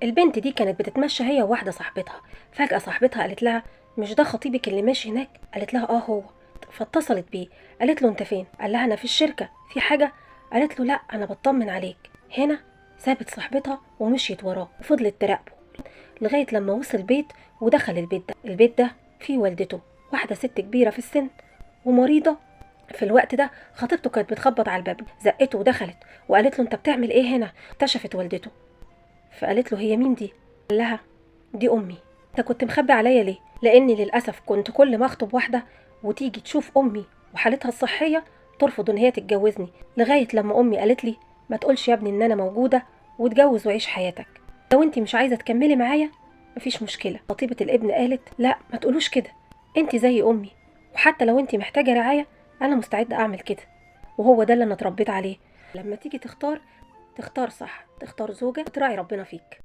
البنت دي كانت بتتمشى هي وواحده صاحبتها. فجأة صاحبتها قالت لها: مش ده خطيبك اللي ماشي هناك؟ قالت لها: اه هو. فاتصلت بيه، قالت له: انت فين؟ قال لها: انا في الشركه، في حاجه؟ قالت له: لا انا بطمن عليك. هنا سابت صاحبتها ومشيت وراه وفضلت تراقبه لغايه لما وصل بيت ودخل البيت ده فيه والدته، واحده ست كبيره في السن ومريضه. في الوقت ده خطيبته كانت بتخبط على الباب، زقته ودخلت وقالت له: انت بتعمل ايه هنا؟ اكتشفت والدته، فقالت له: هي مين دي؟ قال لها: دي امي. انت كنت مخبي عليا ليه؟ لاني للاسف كنت كل ما اخطب واحده وتيجي تشوف امي وحالتها الصحيه ترفض ان هي تتجوزني، لغايه لما امي قالت لي: ما تقولش يا ابني ان انا موجوده، واتجوز وعيش حياتك. لو انت مش عايزه تكملي معايا مفيش مشكله. خطيبه الابن قالت: لا ما تقولوش كده، انت زي امي، وحتى لو انت محتاجه رعايه انا مستعده اعمل كده. وهو ده اللي انا اتربيت عليه. لما تيجي تختار، تختار صح، تختار زوجة وتراعي ربنا فيك.